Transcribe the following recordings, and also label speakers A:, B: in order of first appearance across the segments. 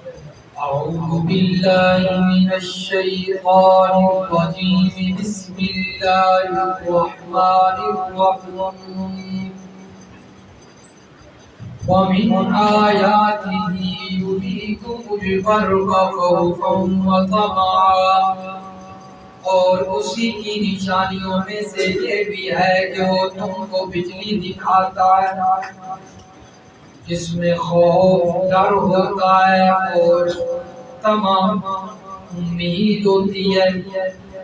A: أعوذ بالله من الشيطان الرجيم بسم الله الرحمن الرحيم ومن آياته يريكم البرق خوفا وطمعا اور اسی کی نشانیوں میں سے یہ بھی ہے کہ وہ تم کو بجلی دکھاتا ہے جس میں خوف ڈر ہوتا ہے اور تمام امید ہوتی ہے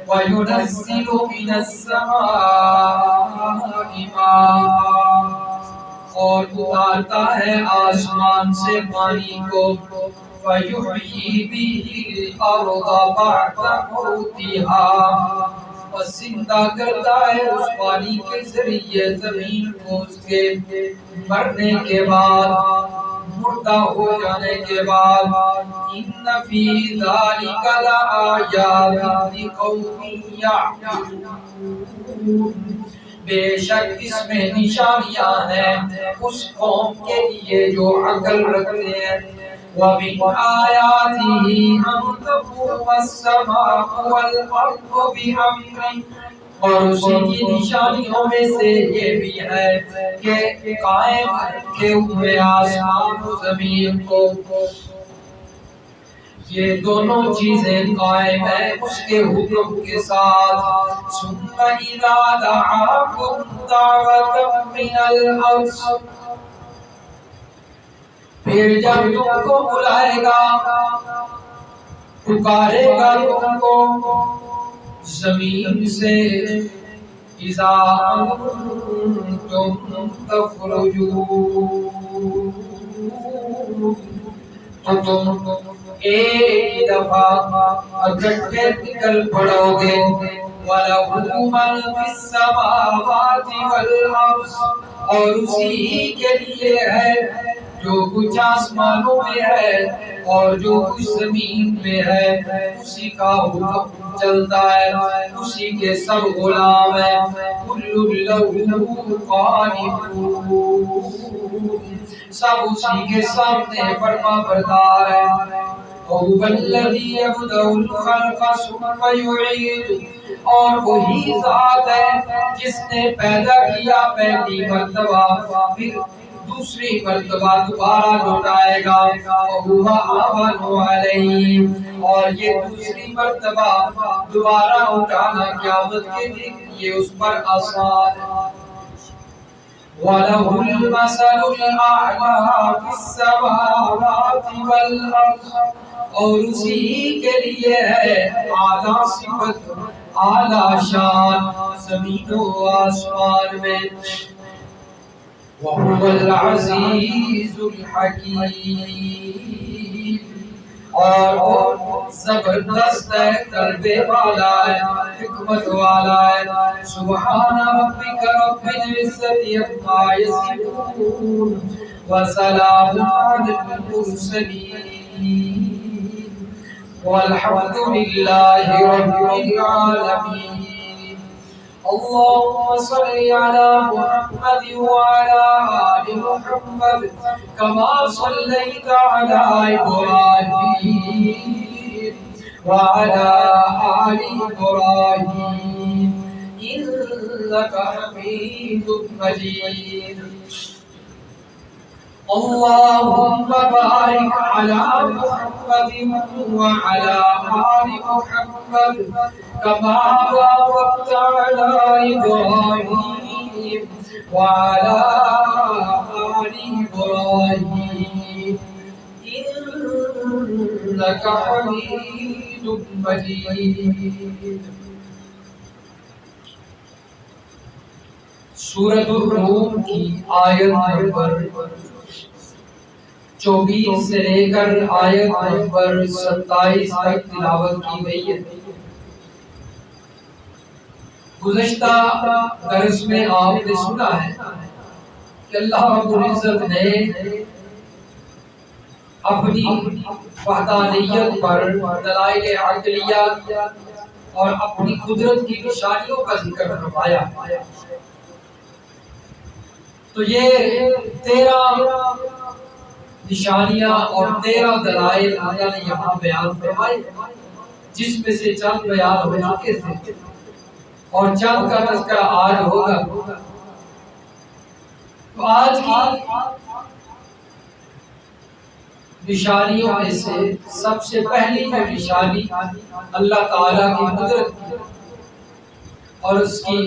A: وَيُنَزِّلُ مِنَ السَّمَاءِ مَاءً اور اتارتا ہے آسمان سے پانی کو فَيُحْيِي بِهِ الْأَرْضَ بَعْدَ مَوْتِهَا اور زندہ کرتا ہے اس پانی کے ذریعے زمین کو اس کے مرنے کے بعد مردہ ہو جانے کے بعد ان فی ذالک لآیات لقوم یعقلون بے شک اس میں نشانیاں ہیں اس قوم کے لیے جو عقل رکھتے ہیں وَمِنْ آيَاتِهِ أَنْ تَقُومَ السَّمَاءُ وَالْأَرْضُ بِأَمْرِهِ اور اسی کی نشانیوں میں سے یہ بھی ہے کہ قائم رکھے ہوئے آسمان و زمین کو یہ دونوں چیزیں قائم ہیں اس کے حکم کے ساتھ ثُمَّ إِذَا دَعَاكُمْ دَعْوَةً مِّنَ الْأَرْضِ پھر جب تم کو بلائے گا پکارے گا تم کو زمین سے اذا انتم تخرجون تو تم ایک دفعہ اکٹھے نکل پڑو گے وَلَهُ مَنْ فِي السَّمَاوَاتِ وَالْأَرْضِ اور اسی کے لیے ہے جو کچھ آسمانوں میں ہے اور جو کچھ زمین میں ہے اسی کا حکم چلتا ہے اسی کے سب غلام ہیں كُلٌّ لَهُ قَانِتُونَ سب اسی کے سامنے فرما بردار ہے وَهُوَ الَّذِي يَبْدَأُ الْخَلْقَ ثُمَّ يُعِيدُهُ اور وہی ذات ہے جس نے پیدا کیا پہلی مرتبہ پھر دوسری مرتبہ دوبارہ لوٹائے گا وَهُوَ أَهْوَنُ عَلَيْهِ اور یہ دوسری مرتبہ دوبارہ اٹھانا قیامت کے دن یہ اس پر آسان ہے وَلَهُ الْمَثَلُ الْأَعْلَى فِي السَّمَاوَاتِ وَالْأَرْضِ اور اسی کے لیے ہے اعلیٰ صفت اعلیٰ شان زمین و آسمان میں وَهُوَ الْعَزِيزُ الْحَكِيمُ اور وہ زبردست ہے غلبے والا ہے حکمت والا ہے سبحان ربک رب العزت عما یصفون وسلام علی المرسلین والحمد للہ رب العالمین اللهم صل على محمد وعلى آل محمد كما صليت على إبراهيم وعلى آل إبراهيم إنك حميد مجيد اللهم بارك على محمد وعلى آل محمد كما باركت على إبراهيم وعلى آل إبراهيم إنك حميد مجيد سورۃ الروم کی آیت نمبر 24 سے لے کر آیت نمبر 27 تک تلاوت کی گئی ہے گزشتہ درس میں آپ نے سنا ہے کہ اللہ رب العزت نے اپنی وحدانیت پر دلائل عقلیہ اور اپنی قدرت کی نشانیوں کا ذکر فرمایا تو یہ 13 نشانیاں اور 13 دلائل اللہ نے یہاں بیان فرمائے، جس میں سے چند بیان ہو چکے تھے اور چند کا تذکرہ آج ہوگا۔ تو آج کی نشانیوں میں سے سب سے پہلی جو نشانی اللہ تعالیٰ کی قدرت کی اور اس کی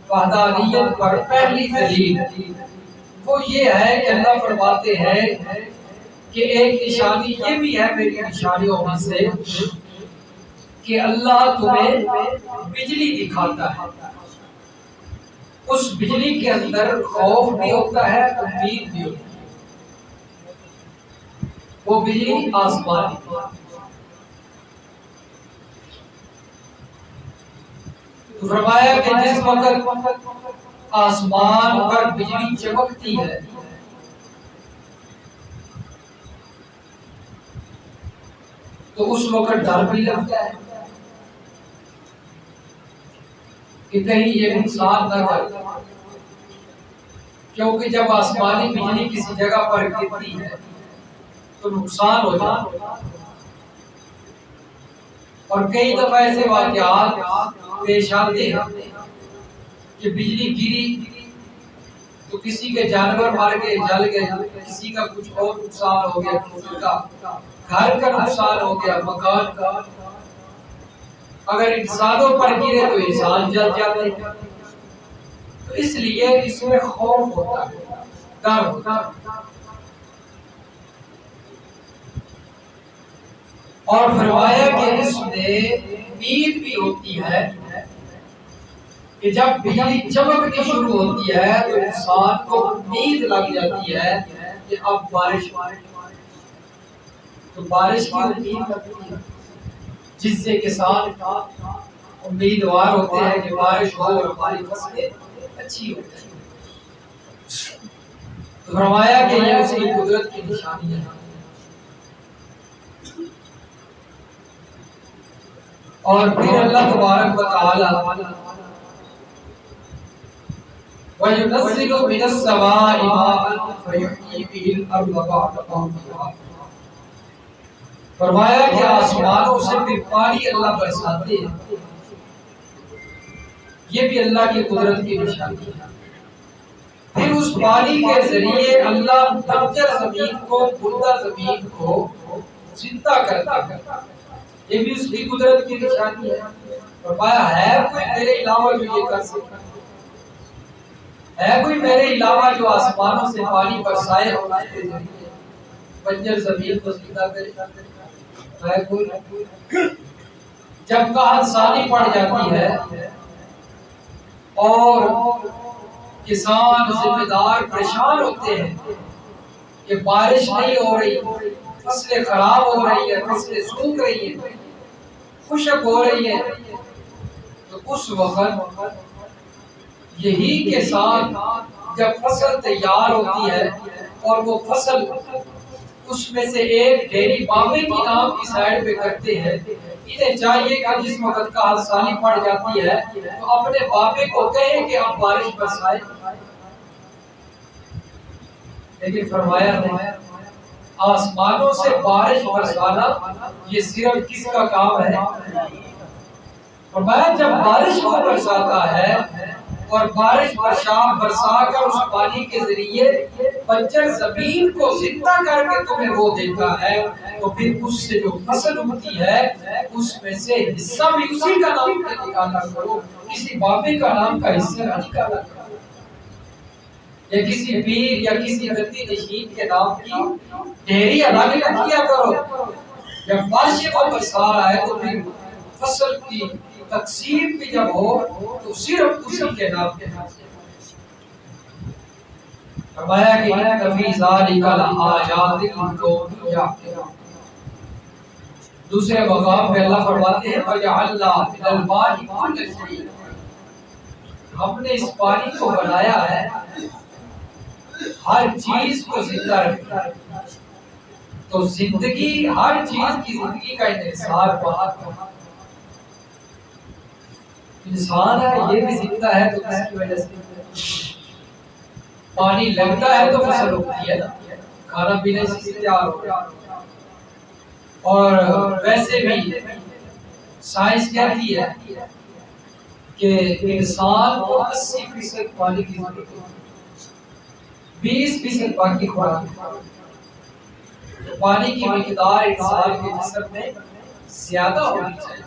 A: وحدانیت پر پہلی دلیل وہ یہ ہے کہ اللہ فرماتے ہیں کہ ایک نشانی یہ بھی ہے میری نشانیوں میں سے کہ اللہ تمہیں بجلی دکھاتا ہے، اس بجلی کے اندر خوف بھی ہوتا ہے، امید بھی ہوتی ہے۔ وہ بجلی آسمان تو فرمایا کہ جس وقت آسمان پر بجلی چمکتی ہے تو اس وقت ڈر بھی لگتا ہے کہ کہیں یہ نقصان نہ کرے، کیونکہ جب آسمانی بجلی کسی جگہ پر گرتی ہے تو نقصان ہو جاتا ہے۔ اور کئی دفعہ ایسے واقعات پیش آتے ہیں کہ بجلی گری تو کسی کے جانور مر گئے، جل گئے، کسی کا کچھ اور نقصان ہو گیا، کسی کا گھر کا نقصان ہو گیا، مکان کا۔ اگر انسانوں پر گرے تو انسان جل جاتے ہیں۔ تو اس لیے اس میں خوف ہوتا ہے، ڈر ہوتا ہے۔ اور فرمایا کہ اس میں امید بھی ہوتی ہے کہ جب بجلی چمکنی شروع ہوتی ہے تو انسان کو امید لگ جاتی ہے کہ اب بارش تو بارش کی امید لگتی ہے، جس سے کسان امیدوار ہوتے ہیں کہ بارش ہو اور ہماری فصلیں اچھی ہو جائیں۔ تو فرمایا کہ یہ اس کی قدرت کی نشانی ہے۔ اور پھر اللہ تبارک و تعالی وَيُنَزِّلُ مِنَ السَّمَاءِ مَاءً فَيُحْيِي بِهِ الْأَرْضَ بَعْدَ مَوْتِهَا، فرمایا کہ آسمانوں سے پھر پانی اللہ برساتے ہیں، یہ بھی اللہ کی قدرت کی نشانی ہے۔ پھر اس پانی کے ذریعے اللہ بنجر زمین کو، مردہ زمین کو زندہ کرتا ہے، یہ بھی اس کی قدرت کی نشانی ہے۔ فرمایا ہے کوئی میرے علاوہ جو یہ کر سکتا ہے، کوئی میرے علاوہ جو آسمانوں سے پانی برسائے اور اس کے ذریعے بنجر زمین کو زندہ کرے؟ ہے کوئی؟ جب قحط سالی پڑ جاتی ہے اور کسان ذمہ دار پریشان ہوتے ہیں کہ بارش نہیں ہو رہی، فصلیں خراب ہو رہی ہیں، فصلیں سوکھ رہی ہیں، خشک ہو رہی ہیں، تو اس وقت یہی کے ساتھ جب فصل تیار ہوتی ہے اور وہ فصل اس میں سے ایک ڈیری بابے کی نام کی سائڈ پہ کرتے ہیں، انہیں چاہیے کہ جس وقت کا سالی پڑ جاتی ہے تو اپنے بابے کو کہیں کہ اب بارش برسائے، لیکن فرمایا نہیں، آسمانوں سے بارش برسانا یہ صرف کس کا کام ہے؟ فرمایا جب بارش کو برساتا ہے اور بارش برسا کر اس پانی کے ذریعے بنجر زمین کو زندہ کر کے تمہیں وہ دیتا ہے، تو پھر اس سے جو فصل اگتی ہے اس میں سے حصہ بھی اسی کا نام کا نکالا کرو، کسی بابے کا نام کا حصہ نہ نکالا کرو، یا کسی پیر یا کسی گدی نشین کے نام کی ڈھیری الگ نہ کیا کرو۔ جب بارش کو برسا رہا ہے تو پھر فصل کی تقسیم بھی جب ہو تو صرف اسی کے نام کے نام سے فرمایا کہ ان فی ذالک لآیات لقوم یعقلون۔ دوسرے مقام پہ اللہ فرماتے ہیں وجعلنا من الماء كل شيء، ہم نے اس پانی کو بنایا ہے ہر چیز کو زندہ رکھتا ہے۔ تو زندگی، ہر چیز کی زندگی کا انحصار بات ہے۔ انسان ہے یہ بھی زندہ ہے تو کس کی وجہ سے؟ پانی لگتا ہے تو فصل اگتی ہے نا، کھانا پینے سے تیار ہو گیا. اور ویسے بھی سائنس کہتی ہے کہ انسان کو 80% پانی کی ضرورت ہے، 20% باقی خوراک. تو پانی کی مقدار انسان کے جسم میں زیادہ ہونی چاہیے.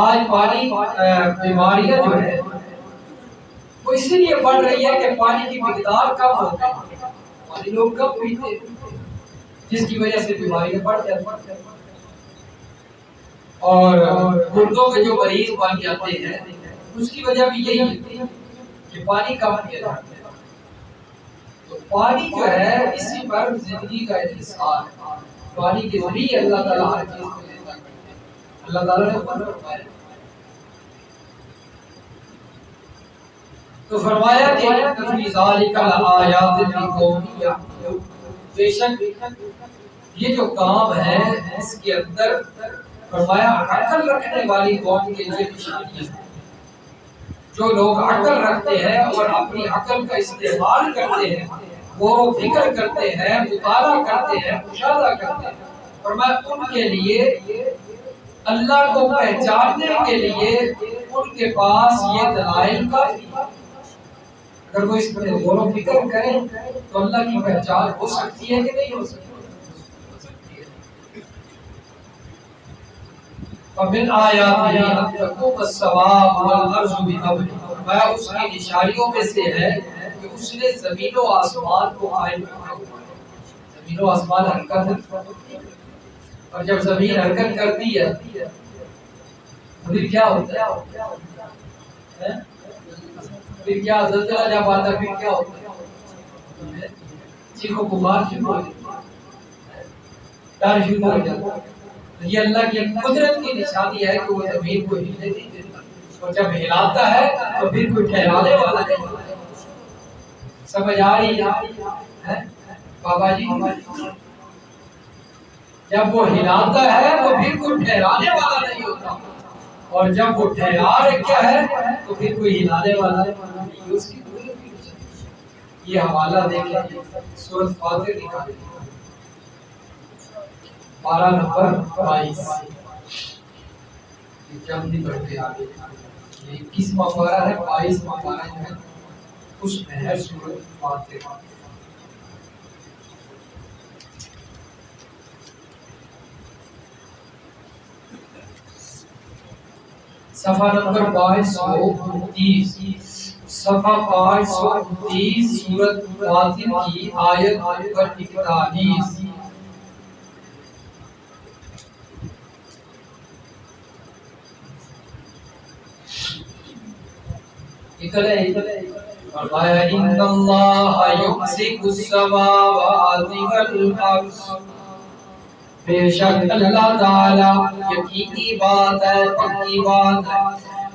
A: آج پانی بیماریاں جو ہے وہ اسی لیے بڑھ رہی ہے کہ پانی کی مقدار کم ہو گئی، پانی لوگ کم پیتے جس کی وجہ سے بیماریاں بڑھ جاتی ہیں. اور مردوں میں جو مریض بن جاتے ہیں اس کی وجہ بھی یہی ہے کہ پانی کم پیا جاتا ہے. تو پانی جو ہے اسی پر زندگی کا انحصار ہے. پانی کے ذریعے اللہ تعالیٰ ہر چیز کو زندہ کرتے ہیں. اللہ تعالیٰ نے فرمایا تو فرمایا کہ فی ذالک لآیات لقوم یعقلون، بے شک یہ جو کام ہے اس کے اندر فرمایا عقل رکھنے والی قوم کے لیے نشانیاں ہیں. جو لوگ عقل رکھتے ہیں اور اپنی عقل کا استعمال کرتے ہیں، غور و فکر کرتے ہیں، مطالعہ کرتے ہیں، مشاہدہ کرتے ہیں، فرمایا ان کے لیے اللہ کو پہچاننے کے لیے ان کے پاس یہ دلائل کافی ہے. اگر وہ اس پر غور و فکر کریں تو اللہ کی پہچان ہو سکتی ہے کہ نہیں ہو سکتی؟ وَمِنْ آیَاتِهِ أَن تَقُومَ السَّمَاءُ وَالْأَرْضُ بِأَمْرِهِ، فرمایا اس کی نشانیوں میں سے ہے کہ اس نے زمین و آسمان کو قائم رکھا ہوا ہے. زمین و آسمان حرکت ہے، اور جب زمین حرکت کرتی ہے پھر کیا ہوتا ہے؟ پھر کیا زلزلہ جب آتا ہے پھر کیا ہوتا ہے؟ چیخو پکار شروع ہو جاتی ہے، ڈر شروع ہو جاتا ہے. یہ اللہ کی قدرت کی نشانی ہے کہ وہ زمین کو ہلنے نہیں دیتا، اور جب ہلاتا ہے تو پھر کوئی ٹھہرانے والا نہیں ہوتا. سمجھ آ رہی ہے بابا جی؟ جب وہ ہلاتا ہے تو پھر کوئی ٹھہرانے والا نہیں ہوتا، اور جب وہ ٹھہرا رکھا ہے تو پھر کوئی ہلانے والا نہیں. اس کی قدرت کی نشانی. یہ حوالہ دیکھیں سورۃ فاطر نکالیں 12 نمبر 22. جلدی بڑھتے آگے. یہ 21واں پارہ ہے، 22واں پارہ جو ہے اس میں ہے سورۃ فاطر. صفحہ نمبر 530، صفحہ 530 سورۃ فاطر کی آیت نمبر 41. فرمایا ان اللہ یمسک السماوات والارض، بے شک اللہ تعالی یقینی بات ہے، پکی بات ہے،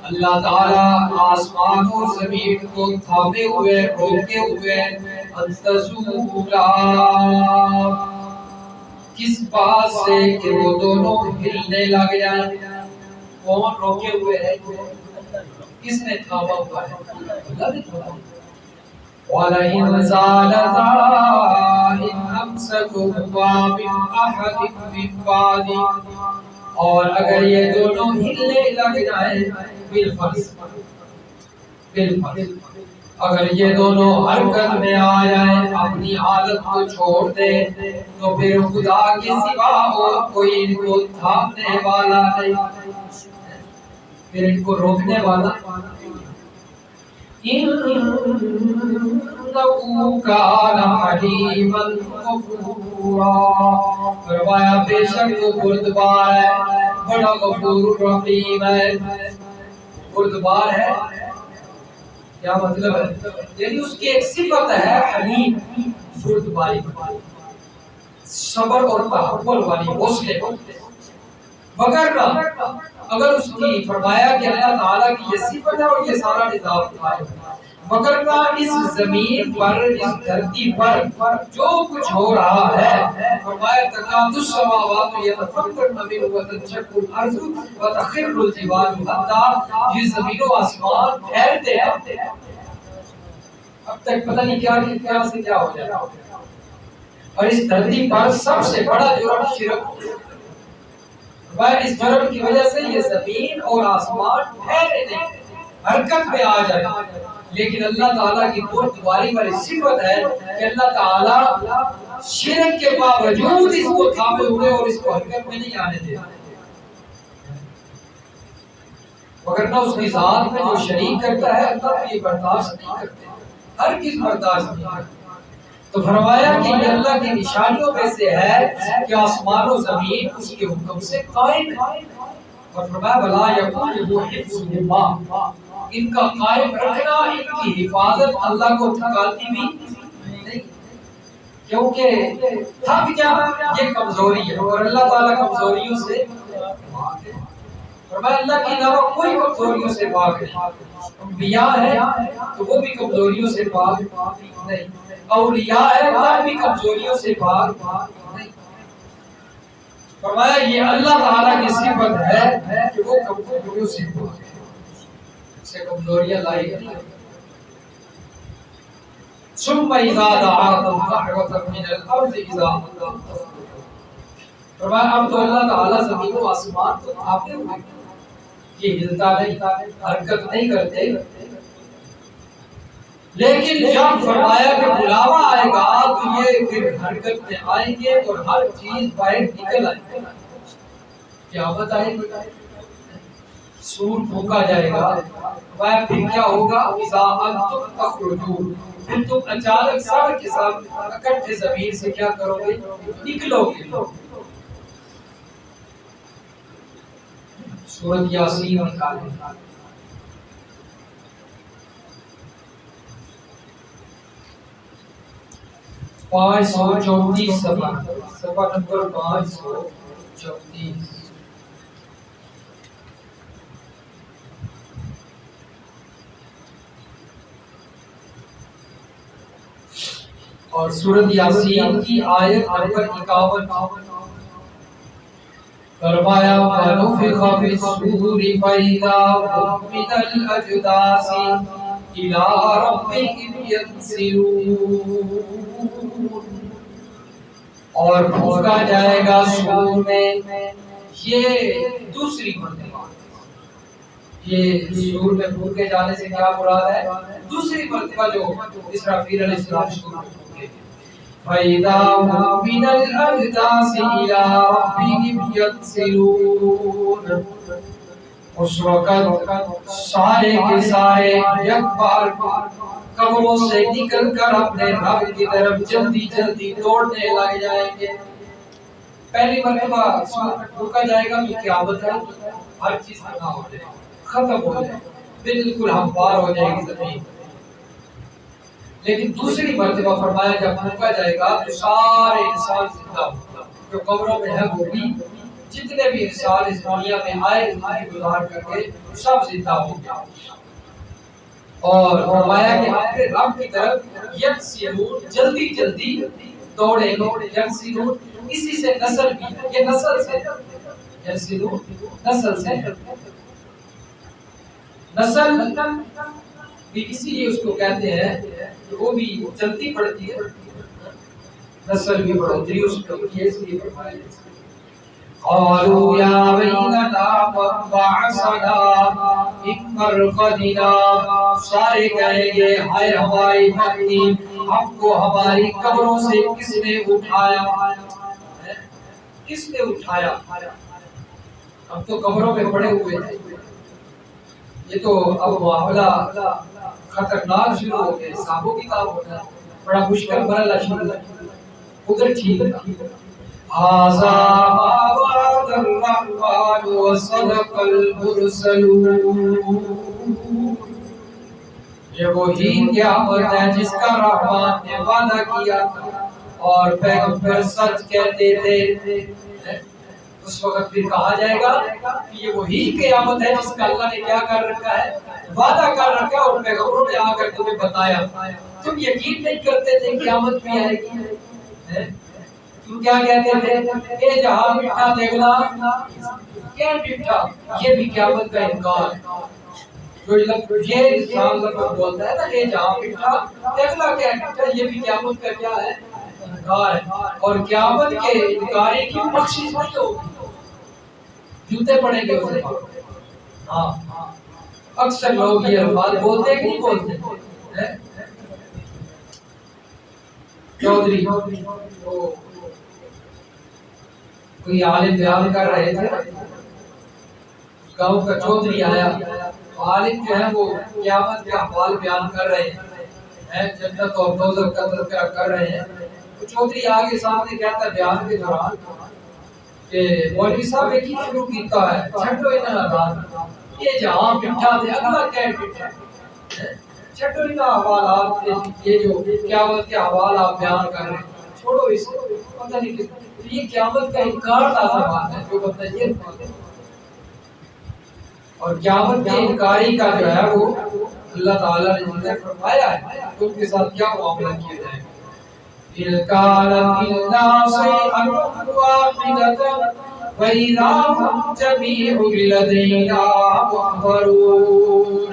A: اللہ تعالی آسمان و زمین کو تھامے ہوئے، روکے ہوئے، انتظولا کس بات سے کہ وہ دونوں ہلنے لگ جائیں. کون روکے ہوئے ہے؟ کس نے تھاما ہوا ہے؟ اللہ نے تھاما. وَلَئِنْ زَالَتَا إِنْ أَمْسَكُهُمَا مِنْ أَحَدٍ مِّن بَعْدِهِ، اور اگر یہ دونوں ہلنے لگ جائیں بالفرض، اگر یہ دونوں حرکت میں آ جائیں، اپنی حالت کو چھوڑ دیں، تو پھر خدا کے سوا اور کوئی ان کو تھامنے والا نہیں، پھر ان کو روکنے والا. إِنَّهُ كَانَ حَلِيمًا غَفُورًا، فرمایا بے شک وہ بردبار ہے، بڑا غفور رحیم ہے. بردبار ہے کیا مطلب ہے؟ یعنی اس کی ایک صفت ہے حلیم، بردباری، صبر اور تحمل والی، حوصلے والی. وگرنہ اگر اس کی فرمایا کہ اللہ تعالیٰ کی یہ صفت ہے اور یہ سارا نظام ہے، وگرنہ اس زمین پر، اس دھرتی پر جو کچھ ہو رہا ہے، فرمایا تکاد السماوات یتفطرن منہ وتنشق الارض وتخر الجبال حتی، یہ زمین و آسمان ٹھہرتے ہیں. اب تک پتہ نہیں کیا سے کیا ہو جائے. اور اس دھرتی پر سب سے بڑا جرم شرک ہے۔ اس جرم کی وجہ سے یہ زمین اور آسمان ٹھہرے نہیں، حرکت میں آ جائے، لیکن اللہ تعالیٰ کی بہت دواری والی صفت ہے کہ اللہ تعالیٰ شرک کے باوجود اس کو تھامے ہوئے اور اس کو حرکت میں نہیں آنے دیتے، وگرنہ اس کی ذات میں جو شریک کرتا ہے اللہ یہ برداشت نہیں کرتے، ہر کس برداشت نہیں کرتے۔ تو فرمایا کہ یہ اللہ کی نشانیوں میں سے ہے کہ آسمان و زمین اس کے حکم سے قائم ہے، اور فرمایا بلا یقول حفظہما، ان کا قائم رکھنا، ان کی حفاظت اللہ کو تھکاتی بھی نہیں، کیونکہ تھک جانا یہ کمزوری ہے اور اللہ تعالیٰ کمزوریوں سے پاک ہے۔ فرمایا اللہ کے علاوہ کوئی کمزوریوں سے پاک نہیں، انبیاء ہے تو وہ بھی کمزوریوں سے پاک نہیں، اولیاء ہے وہ بھی کمزوریوں سے پاک نہیں۔ فرمایا یہ اللہ تعالیٰ کی صفت ہے کہ وہ کمزوریوں سے پاک ہے، سے کمزوریاں لائی نہیں۔ ثم اذا دعاكم دعوة من الارض اذا انتم تخرجون، فرمایا اب تو اللہ تعالیٰ زمین و آسمان کو تھامے ہوئے، یہ ہلتا نہیں، حرکت نہیں کرتے، لیکن جب فرمایا کہ بلاوا آئے گا تو یہ پھر حرکت میں آئیں گے اور ہر چیز باہر نکل آئے گی، قیامت آئے گی، سور پھونکا جائے گا، پھر کیا ہوگا؟ اذا انتم تخرجون، پھر تم اچانک سب کے ساتھ اکٹھے زمین سے کیا کرو گے؟ نکلو گے۔ سورۃ یاسین نکالیں، پانچ سو چونتیس صفحہ نمبر 534۔ اور سورۃ یاسین کی آیت نمبر 51، فرمایا وَنُفِخَ فِي الصُّورِ فَإِذَا هُم مِّنَ الْأَجْدَاثِ إِلَىٰ رَبِّهِمْ يَنسِلُونَ، اور پھونکا جائے گا سور میں، یہ دوسری مرتبہ، یہ سور میں پھونکے جانے سے کیا مراد ہے؟ دوسری مرتبہ جو اسرافیل علیہ السلام سور میں پھونکے، فَإِذَا هُم مِّنَ الْأَجْدَاثِ إِلَىٰ رَبِّهِمْ يَنسِلُونَ، اس وقت سارے کے سارے یک بار قبروں سے نکل کر اپنے رب کی طرف جلدی جلدی دوڑنے لگ جائیں گے۔ پہلی مرتبہ پھونکا جائے گا تو قیامت ہے، ہر چیز ختم ہو جائے گی، ختم ہو جائے گی، بالکل ہموار ہو جائے گی زمین۔ لیکن دوسری مرتبہ فرمایا جب پھونکا جائے گا تو سارے انسان زندہ ہوگا، جو قبروں میں ہے وہ بھی، جتنے بھی انسان اس دنیا میں آئے زندگی گزار کر کے سب زندہ ہو گیا، اور فرمایا کہ اپنے رب کی طرف یکسرون، جلدی جلدی دوڑے گے، یکسرون اسی سے نسل بھی ہے، یہ نسل سے یکسرون نسل سے نسل بھی اسی لیے اس کو کہتے ہیں کہ وہ بھی جلدی بڑھتی ہے، نسل بھی بڑھتی ہے اس کو، یہ اس لیے فرمایا ہے۔ قالوا یا ویلنا من بعثنا من مرقدنا، سارے کہیں گے ہائے ہماری بختی، ہم کو ہماری قبروں سے کس نے اٹھایا، کس نے اٹھایا، ہم تو قبروں میں پڑے ہوئے تھے۔ یہ تو اب معاملہ خطرناک شروع ہو گیا، حساب و کتاب ہونا بڑا مشکل مرحلہ شروع ہو، ادھر ٹھیک تھا۔ هذا ما وعد الرحمن وصدق المرسلون، یہ وہی قیامت ہے جس کا رحمان نے وعدہ کیا تھا اور پیغمبر سچ کہتے تھے۔ اس وقت پھر کہا جائے گا کہ یہ وہی قیامت ہے جس کا اللہ نے کیا کر رکھا ہے، وعدہ کر رکھا اور پیغمبروں نے آ کر تمہیں بتایا، تم یقین نہیں کرتے تھے قیامت بھی آئے گی، تم کیا کہتے تھے اے جہاں مٹھا دیکھنا، کیا مٹھا، یہ بھی قیامت کا انکار ہے۔ جو یہ انسان لفظ بولتا ہے نا اے جہاں مٹھا دیکھنا، کیا مٹھا، یہ بھی قیامت کا کیا ہے، انکار ہے، اور قیامت کے انکاری کی بخشش نہیں ہوگی، جوتے پڑیں گے اسے۔ ہاں اکثر لوگ یہ الفاظ بولتے کہ نہیں بولتے؟ چودھری کوئی عالم بیان کر رہے تھے، گاؤں کا چودھری آیا، عالم جو ہے وہ قیامت کے احوال بیان کر رہے ہیں، جنت اور دوزخ کا تذکرہ کر رہے ہیں۔ تو چودھری آگے سامنے کہتا ہے بیان کے دوران کہ مولوی صاحب ایک ہی شروع کیتا ہے، چھٹو اتنا رات یہ جہاں مٹھا تھے اللہ کہہ مٹھا، چھٹو اتنا حوالات یہ جو قیامت کے حوال آپ بیان کر رہے ہیں چھوڑو اسے، پتہ نہیں کس یہ قیامت کا انکار تازہ بات ہے جو بندہ یہ اور قیامت کے انکاری کا جو ہے وہ اللہ تعالیٰ نے جنہیں فرمایا ہے تو ان کے ساتھ کیا معاملہ کیا جائے گا۔ إِلْكَانَتِ النَّاسِ أَمْرٌ وَاحِدَةً وَإِذَا هُمْ جَمِيعٌ لَدَيْنَا مُحْضَرُونَ۔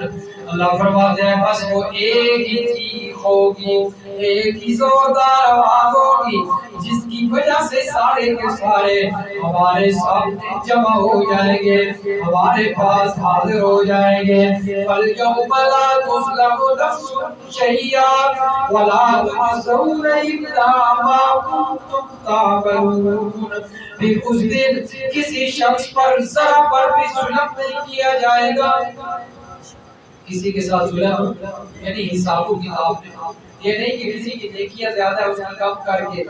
A: اللہ فرماتے ہیں بس وہ ایک ہی چیخ ہوگی، ایک ہی زوردار آواز ہوگی جس کی وجہ سے سارے کے سارے ہمارے سامنے جمع ہو جائیں گے، ہمارے پاس حاضر ہو جائیں گے۔ فَالْيَوْمَ لَا تُظْلَمُ نَفْسٌ شَيْئًا وَلَا تُجْزَوْنَ إِلَّا مَا كُنتُمْ تَعْمَلُونَ۔ پھر اس دن کسی شخص پر ذرا پر بھی ظلم نہیں کیا جائے گا، کسی کے ساتھ ظلم یعنی حساب و کتاب میں، یہ نہیں کہ کسی کی نیکیاں زیادہ ہے اس کا کم کر کے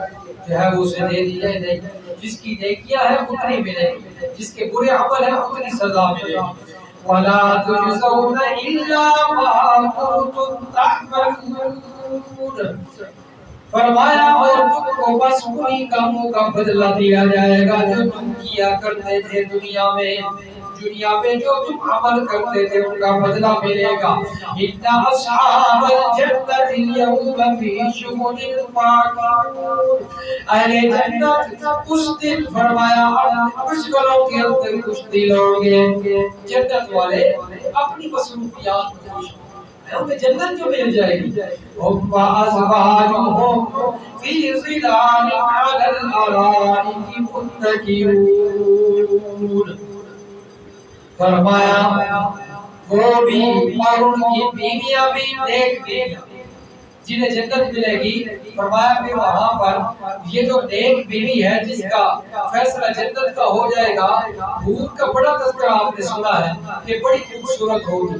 A: جو ہے وہ اسے دے دی جائے، نہیں، جس کی نیکیاں ہیں اتنی ملے گی، جس کے برے عمل ہیں اتنی سزا ملے گی۔ وَلَا تُجْزَوْنَ إِلَّا مَا كُنتُمْ تَعْمَلُونَ۔ فرمایا اور تم کو بس انہی کاموں کا بدلہ دیا جائے گا جو تم کیا کرتے تھے دنیا میں، دنیا میں جو تم عمل کرتے تھے ان کا بدلہ ملے گا۔ اِنَّ أَصْحَابَ الْجَنَّةِ الْيَوْمَ فِي شُغُلٍ فَاكِهُونَ۔ اہل جنت اس دن فرمایا مشغلوں کے اندر کچھ دل ہوں گے، جنت والے اپنی مصروفیات میں خوش ہوں گے، انہیں جنت جو مل جائے گی۔ هُمْ وَأَزْوَاجُهُمْ فِي ظِلَالٍ عَلَى الْأَرَائِكِ مُتَّكِئُونَ۔ فرمایا وہ بھی اور ان کی بیویاں بھی نیک بیویاں جنہیں جنت ملے گی، فرمایا پھر وہاں پر یہ جو نیک بیوی ہے جس کا فیصلہ جنت کا ہو جائے گا، حور کا بڑا تذکرہ آپ نے سنا ہے کہ بڑی خوبصورت ہوگی،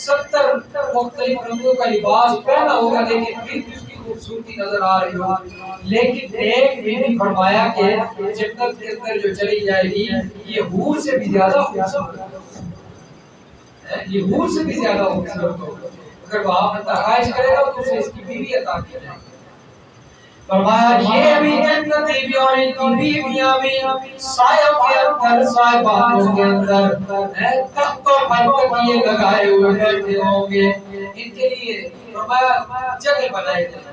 A: 70 مختلف رنگوں کا لباس پہنا ہوگا لیکن پھر بھی اس کی خوبصورتی نظر آ رہی ہوگی، لیکن نیک بیوی فرمایا کہ جنت کے اندر جو چلی جائے گی یہ حور سے بھی زیادہ خوبصورت ہے، یہ حور سے بھی زیادہ خوبصورت ہوگا، اگر وہاں پر تخائش کرے گا تو اسے اس کی بیوی عطا کی جائے گی۔ فرمایا یہ بھی جنتی بھی اور ان کی بیویاں بھی سایوں کے اندر، سائبانوں کے اندر تختوں پر تکیے لگائے ہوئے بیٹھے ہوں گے، ان کے لیے فرمایا جگہ بنائی جائے،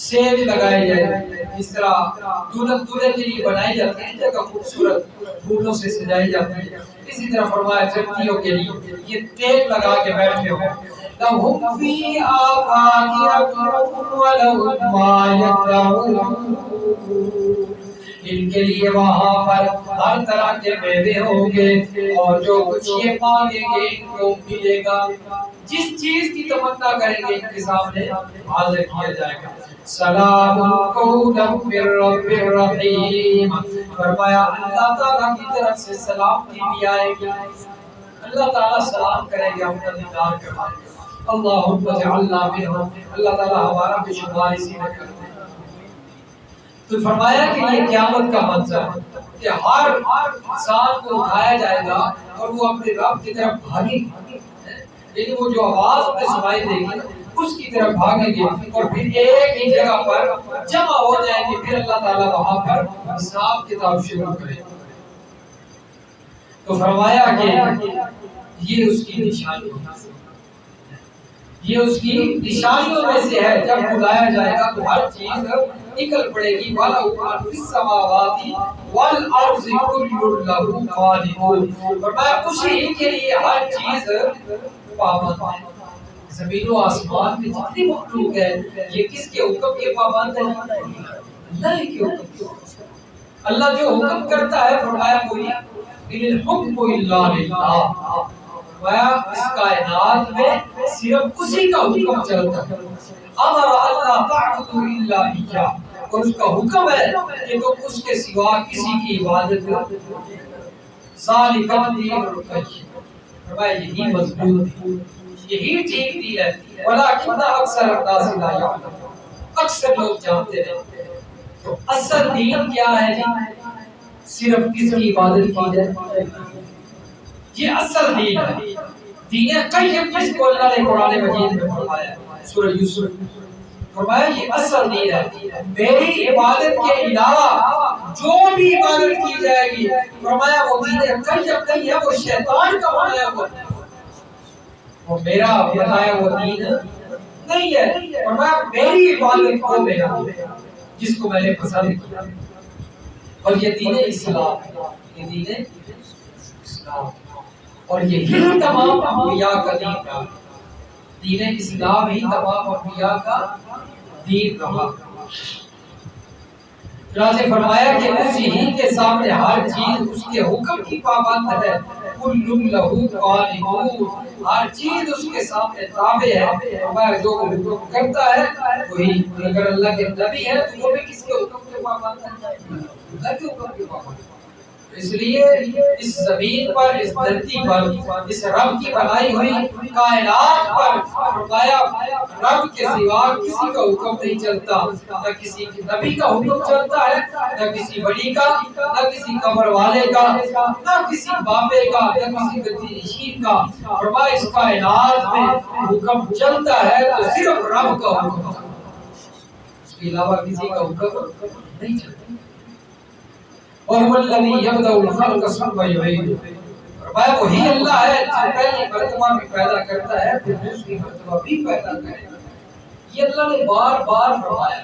A: سیج لگائے جائے، اس طرح دلہن دولہے کے لیے بنائی جاتی ہے جگہ خوبصورت پھولوں سے سجائی جاتی ہے، اسی طرح فرمایا جنتیوں کے لیے یہ ٹیپ لگا کے بیٹھے ہوں۔ لَهُمْ فِيهَا فَاكِهَةٌ وَلَهُم مَّا يَدَّعُونَ۔ ان کے لیے وہاں پر ہر طرح کے میوے ہوں گے اور جو کچھ یہ مانگیں گے ان کو ملے گا، جس چیز کی تمنا کریں گے ان کے سامنے حاضر کیا جائے گا۔ سلام قولا من رب الرحیم۔ فرمایا اللہ تعالیٰ کی طرف سے سلامتی بھی آئے گی، اللہ تعالیٰ سلام کریں گے، ہم کا دیدار کروائیں گے۔ اللہم اجعلنا منہم، اللہ تعالیٰ ہمارا بھی شمار اسی میں کرتے ہیں۔ تو فرمایا کہ یہ قیامت کا منظر ہے کہ ہر انسان کو اٹھایا جائے گا اور وہ اپنے رب کی طرف بھاگے گا، لیکن وہ جو آواز انہیں سنائی دے گی اس کی طرف بھاگیں گے اور پھر ایک ہی جگہ پر جمع ہو جائیں گے، پھر اللہ تعالیٰ وہاں پر حساب کتاب شروع کرے گا۔ تو فرمایا کہ یہ اس کی نشانی ہے، یہ اس کی نشانیوں میں سے ہے، جب بلایا جائے گا تو ہر چیز نکل پڑے گی۔ وَلَوْ فِي السَّمَاوَاتِ وَالْأَرْضِ كُلٌّ لَّهُ قَانِتُونَ۔ فرمایا اسی کے لیے ہر چیز پابند ہے، زمین و آسمان میں جتنی مخلوق ہے یہ کس کے حکم کے پابند ہے؟ اللہ کے حکم کے۔ اللہ جو حکم کرتا ہے فرمایا کوئی ان الحکم الا للہ، فرمایا اس کائنات میں صرف اسی کا حکم چلتا ہے۔ امر اللہ تعبدوا الا اياه، اور اس کا حکم ہے کہ تم اس کے سوا کسی کی عبادت نہ کرو۔ ذالک الدین القیم، فرمایا یہی مضبوط، یہی ٹھیک دین ہے، ولکن اکثر الناس لا یعلمون، اکثر لوگ جانتے نہیں۔ تو اصل دین کیا ہے جی؟ صرف کس کی عبادت کی جائے، یہ اصل دین ہے۔ دین قیم جس کو اللہ نے قرآن مجید میں فرمایا سورہ یوسف، فرمایا یہ اصل دین ہے، میری عبادت کے علاوہ جو بھی عبادت کی جائے گی فرمایا وہ دین قیم نہیں ہے، وہ شیطان کا بنایا ہوا ہے، وہ میرا بتایا ہوا دین نہیں ہے۔ فرمایا میری عبادت کو میرا، جس کو میں نے پسند کیا، اور یہ دین اسلام، یہ دین اسلام، اور یہی تمام انبیاء کا دین رہا، دین اسلام ہی تمام انبیاء کا دین رہا۔ چنانچہ فرمایا کہ اسی ہی کے سامنے ہر چیز اس کے حکم کی پابند ہے، کل لہو قانتون، ہر چیز اس کے سامنے تابع ہے، فرمایا جو وہ حکم کرتا ہے وہی، اگر اللہ کے نبی ہے تو وہ بھی کس کے حکم کے پابند ہے؟ اللہ کے حکم کے پابند ہے۔ اس لیے اس زمین پر، اس دھرتی پر، اس رب کی بنائی ہوئی کائنات پر فرمایا رب کے سوا کسی کا حکم نہیں چلتا، نہ کسی نبی کا حکم چلتا ہے، نہ کسی ولی کا، نہ کسی قبر والے کا، نہ کسی بابے کا، نہ کسی گدی نشین کا۔ فرمایا اس کائنات میں حکم چلتا ہے تو صرف رب کا حکم، اس کے علاوہ کسی کا حکم نہیں چلتا۔ اور والذی یبدأ الخلق ثم یعیدہ، فرمایا وہی اللہ ہے جو پہلی مرتبہ بھی پیدا کرتا ہے پھر دوسری مرتبہ بھی پیدا کرے گا۔ یہ اللہ نے بار بار فرمایا،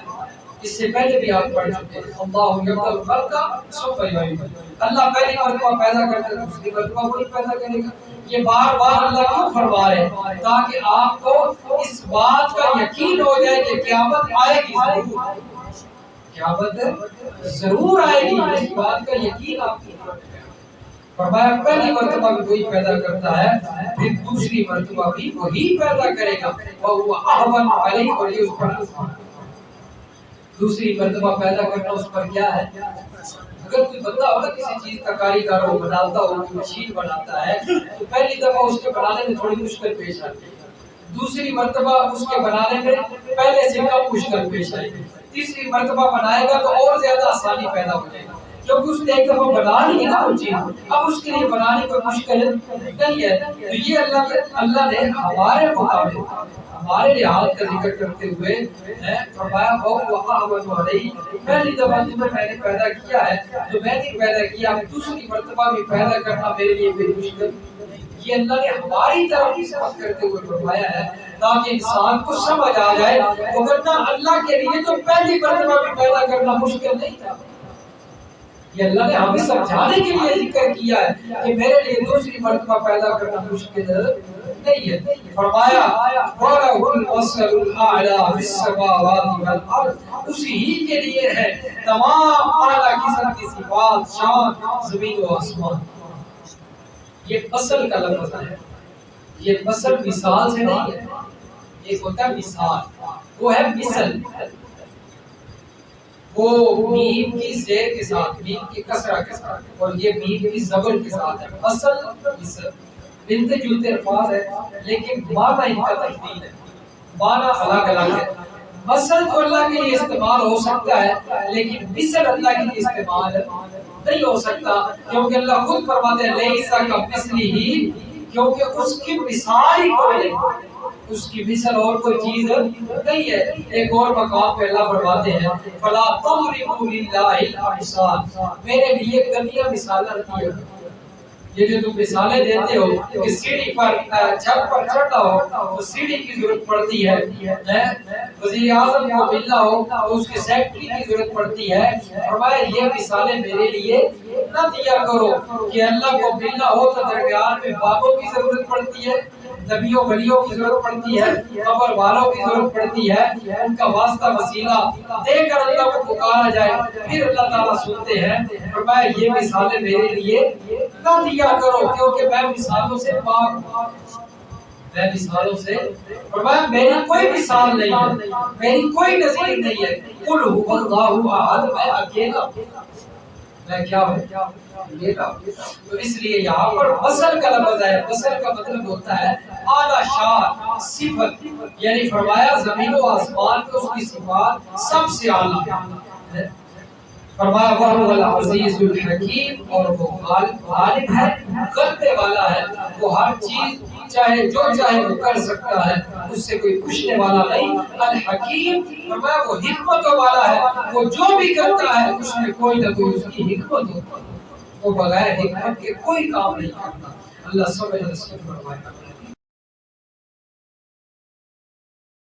A: اس سے پہلے بھی آپ پڑھ چکے ہیں، اللہ یبدأ الخلق ثم یعیدہ، اللہ پہلی مرتبہ پیدا کرتا ہے دوسری مرتبہ وہی پیدا کرے گا۔ یہ بار بار اللہ کیوں فرما رہے ہیں؟ تاکہ آپ کو اس بات کا یقین ہو جائے کہ قیامت آئے گی ضرور، قیامت ضرور آئے گی، اس بات کا یقین آپ کی طرف ہے۔ فرمایا پہلی مرتبہ بھی وہی پیدا کرتا ہے پھر دوسری مرتبہ بھی وہی پیدا کرے گا، وَهُوَ أَهْوَنُ عَلَيْهِ، اور یہ اس پر آسان، دوسری مرتبہ پیدا کرنا اس پر کیا ہے؟ اگر کوئی بندہ ہوگا کسی چیز کا کاریگر ہو، بناتا ہو، مشین بناتا ہے تو پہلی دفعہ اس کے بنانے میں تھوڑی مشکل پیش آتی ہے، دوسری مرتبہ اس کے بنانے میں پہلے سے کم مشکل پیش آئے گی، تیسری مرتبہ بنائے گا تو اور زیادہ آسانی پیدا ہو جائے گی، کیونکہ اس نے ایک دفعہ بنا لی نا وہ چیز، اب اس کے لیے بنانے کوئی مشکل نہیں ہے۔ تو یہ اللہ نے ہمارے مطابق ہمارے لحاظ کا ذکر کرتے ہوئے فرمایا پہلی دفعہ تمہیں میں نے پیدا کیا ہے تو میں نے پیدا کیا، دوسری مرتبہ بھی پیدا کرنا میرے لیے کوئی مشکل، یہ اللہ نے ہماری طرف نسبت کرتے ہوئے فرمایا ہے تاکہ انسان کو سمجھ آ جائے، ورنہ اللہ کے لیے تو پہلی مرتبہ بھی پیدا کرنا مشکل نہیں تھا۔ یہ اللہ نے ہمیں سمجھانے کے لیے ذکر کیا ہے کہ میرے لیے دوسری مرتبہ پیدا کرنا مشکل نہیں ہے۔ فرمایا وَلَهُ الْمَثَلُ الْأَعْلَىٰ فِي السَّمَاوَاتِ وَالْأَرْضِ، اسی ہی کے لیے ہے تمام اعلیٰ قسم کی صفات، شان زمین و آسمان۔ یہ مثل کا لفظ ہے، یہ مثل مثال سے نہیں ہے، ایک ہوتا ہے مثال، وہ ہے مثل، وہ میم کی زیر کے ساتھ، میم کی کسرہ کے ساتھ، اور یہ میم کی زبر کے ساتھ ہے، مثل مثل، ملتے جلتے الفاظ ہے لیکن معنی ان کا تبدیل ہے، معنی الگ الگ ہے۔ مثل تو اللہ کے لیے استعمال ہو سکتا ہے لیکن مثل اللہ کے لیے استعمال نہیں ہو سکتا، کیونکہ اللہ خود فرماتے ہیں لیسا کمثلہ، کیونکہ اس کی مثال ہی کوئی نہیں، اس کی مثل اور کوئی چیز نہیں ہے۔ ایک اور مقام پہ اللہ فرماتے ہیں فلا تضربوا للہ الامثال، میرے لیے گندیاں مثالیں رکھی ہو، یہ جو تم مثالیں دیتے ہو کہ سیڑھی پر چھت پر چڑھنا ہو تو سیڑھی کی ضرورت پڑتی ہے، وزیر اعظم کو ملنا ہو تو اس کے سیکٹری کی ضرورت پڑتی ہے، فرمایا یہ مثالیں میرے لیے نہ دیا کرو کہ اللہ کو ملنا ہو تو درمیان میں بابوں کی ضرورت پڑتی ہے، نبیوں ولیوں کی ضرورت پڑتی ہے، قبر والوں کی ضرورت پڑتی ہے، ان کا واسطہ وسیلہ دے کر اللہ کو پکارا جائے، پھر اللہ تعالیٰ سنتے ہیں۔ فرمایا یہ مثالیں میرے لیے نہ دیا کرو کیونکہ میں مثالوں سے پاک ہوں، میں مثالوں سے، فرمایا میری کوئی مثال نہیں ہے، میری کوئی نظیر نہیں ہے، قل هو اللہ احد، میں اکیلا، میں کیا ہوں، اکیلا۔ تو اس لیے یہاں پر وصل کا لفظ ہے، وصل کا مطلب ہوتا ہے اعلیٰ شان صفت، یعنی فرمایا زمین و آسمان کو اس کی صفات سب سے اعلیٰ ہے۔ فرمایا وَهُوَ الْعَزِيزُ الْحَكِيمُ، اور وہ غالب ہے، غلبے والا ہے، وہ ہر چیز چاہے جو چاہے وہ کر سکتا ہے، اس سے کوئی پوچھنے والا نہیں۔ الحکیم، فرمایا وہ حکمتوں والا ہے، وہ جو بھی کرتا ہے اس میں کوئی نہ کوئی اس کی حکمت ہوتی ہے، وہ بغیر حکمت کے کوئی کام نہیں کرتا۔ اللہ سب نصیب فرمائے۔